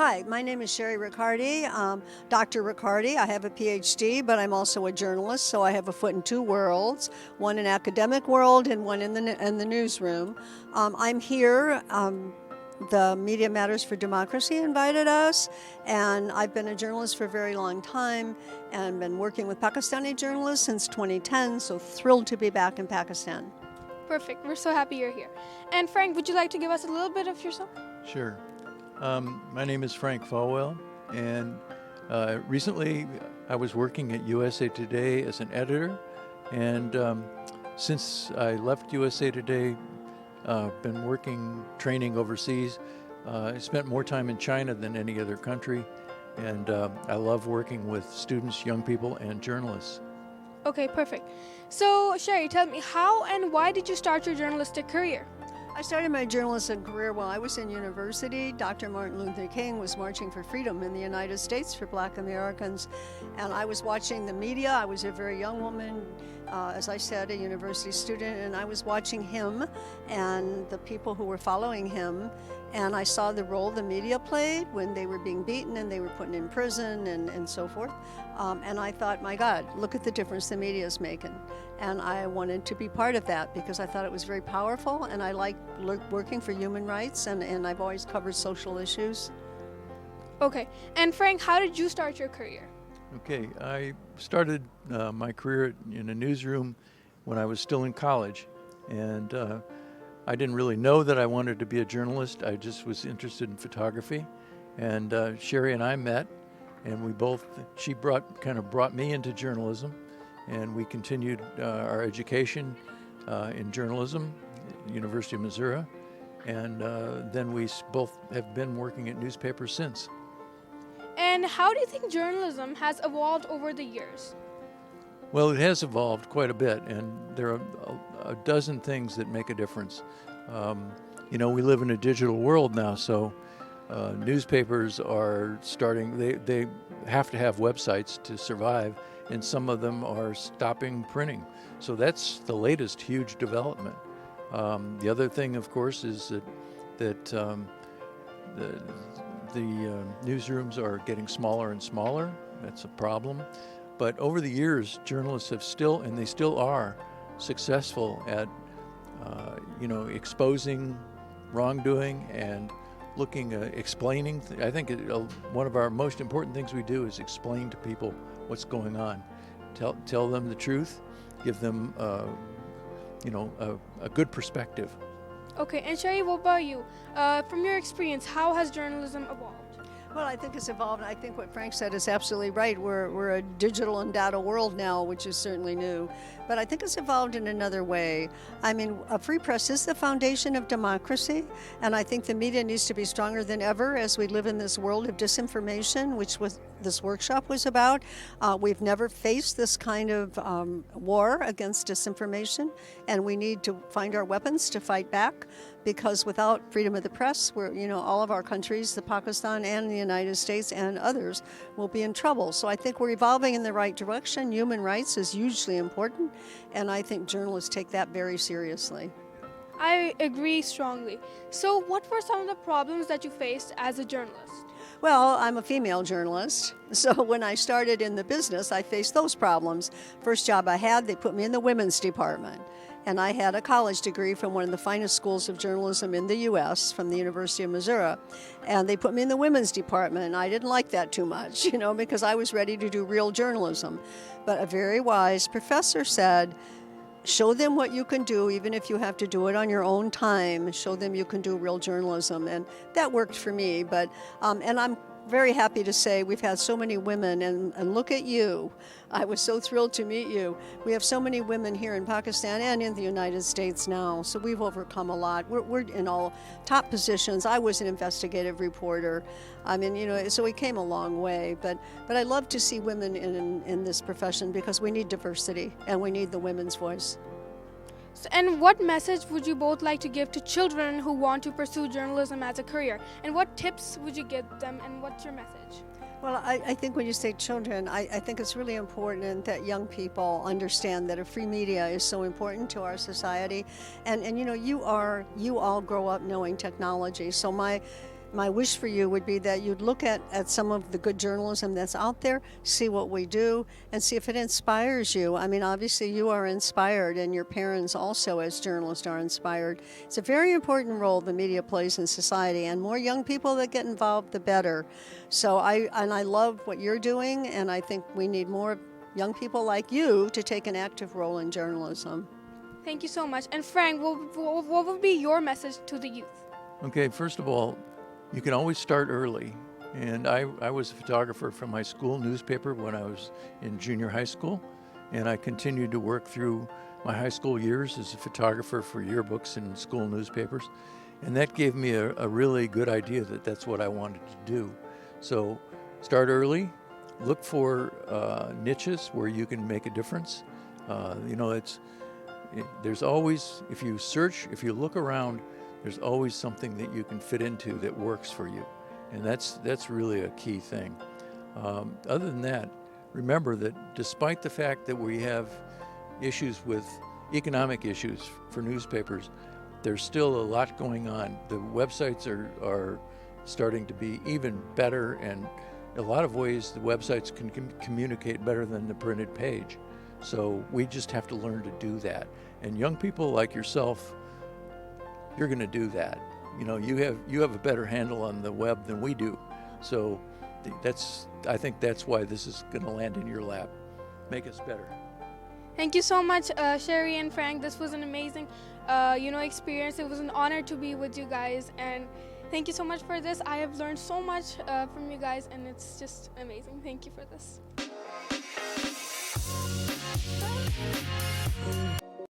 Hi, my name is Sherry Riccardi, Dr. Riccardi. I have a PhD, but I'm also a journalist, so I have a foot in two worlds, one in academic world and one in the newsroom. I'm here. The Media Matters for Democracy invited us, and I've been a journalist for a very long time and been working with Pakistani journalists since 2010, so thrilled to be back in Pakistan. Perfect. We're so happy you're here. And Frank, would you like to give us a little bit of yourself? Sure. My name is Frank Falwell, and recently I was working at USA Today as an editor, and since I left USA Today, been working, training overseas. I spent more time in China than any other country, and I love working with students, young people, and journalists. Okay, perfect. So, Sherry, tell me, how and why did you start your journalistic career? I started my journalistic career while I was in university. Dr. Martin Luther King was marching for freedom in the United States for Black Americans, and I was watching the media. I was a very young woman, as I said, a university student, and I was watching him and the people who were following him, and I saw the role the media played when they were being beaten and they were put in prison and so forth. And I thought, my God, look at the difference the media is making. And I wanted to be part of that because I thought it was very powerful, and I like working for human rights, and I've always covered social issues. Okay, and Frank, how did you start your career? Okay, I started my career in a newsroom when I was still in college, and I didn't really know that I wanted to be a journalist. I just was interested in photography, and Sherry and I met, and she brought me into journalism, and we continued our education in journalism at the University of Missouri, and then we both have been working at newspapers since. And how do you think journalism has evolved over the years? Well, it has evolved quite a bit, and there are a dozen things that make a difference. We live in a digital world now, so newspapers are starting, they have to have websites to survive, and some of them are stopping printing. So that's the latest huge development. The other thing, of course, is that the newsrooms are getting smaller and smaller. That's a problem. But over the years, journalists have still, and they still are, successful at exposing wrongdoing and explaining. I think one of our most important things we do is explain to people what's going on. Tell them the truth, give them a good perspective. Okay, and Sherry, what about you? From your experience, how has journalism evolved? Well, I think it's evolved. I think what Frank said is absolutely right. We're a digital and data world now, which is certainly new. But I think it's evolved in another way. I mean, a free press is the foundation of democracy, and I think the media needs to be stronger than ever as we live in this world of disinformation, which this workshop was about. We've never faced this kind of war against disinformation, and we need to find our weapons to fight back, because without freedom of the press, all of our countries, the Pakistan and the United States and others, will be in trouble. So I think we're evolving in the right direction. Human rights is hugely important, and I think journalists take that very seriously. I agree strongly. So what were some of the problems that you faced as a journalist? Well, I'm a female journalist, so when I started in the business, I faced those problems. First job I had, they put me in the women's department. And I had a college degree from one of the finest schools of journalism in the U.S., from the University of Missouri. And they put me in the women's department, and I didn't like that too much, because I was ready to do real journalism. But a very wise professor said, show them what you can do, even if you have to do it on your own time. Show them you can do real journalism. And that worked for me. But and I'm very happy to say we've had so many women, and look at you. I was so thrilled to meet you. We have so many women here in Pakistan and in the United States now, so we've overcome a lot. We're in all top positions. I was an investigative reporter. I mean, so we came a long way, but I love to see women in this profession, because we need diversity and we need the women's voice. And what message would you both like to give to children who want to pursue journalism as a career? And what tips would you give them, and what's your message? Well, I think when you say children, I think it's really important that young people understand that a free media is so important to our society. And you all grow up knowing technology. So my my wish for you would be that you'd look at some of the good journalism that's out there, see what we do, and see if it inspires you. I mean, obviously you are inspired, and your parents also as journalists are inspired. It's a very important role the media plays in society, and more young people that get involved, the better. So I love what you're doing, and I think we need more young people like you to take an active role in journalism. Thank you so much. And Frank, what would be your message to the youth? Okay, first of all, you can always start early. And I was a photographer from my school newspaper when I was in junior high school. And I continued to work through my high school years as a photographer for yearbooks and school newspapers. And that gave me a really good idea that that's what I wanted to do. So start early, look for niches where you can make a difference. There's always, if you look around, there's always something that you can fit into that works for you. And that's really a key thing. Other than that, remember that despite the fact that we have issues with economic issues for newspapers, there's still a lot going on. The websites are starting to be even better, and in a lot of ways the websites can communicate better than the printed page. So we just have to learn to do that. And young people like yourself, you're going to do that. You have a better handle on the web than we do. So I think that's why this is going to land in your lap. Make us better. Thank you so much, Sherry and Frank. This was an amazing, experience. It was an honor to be with you guys, and thank you so much for this. I have learned so much from you guys, and it's just amazing. Thank you for this.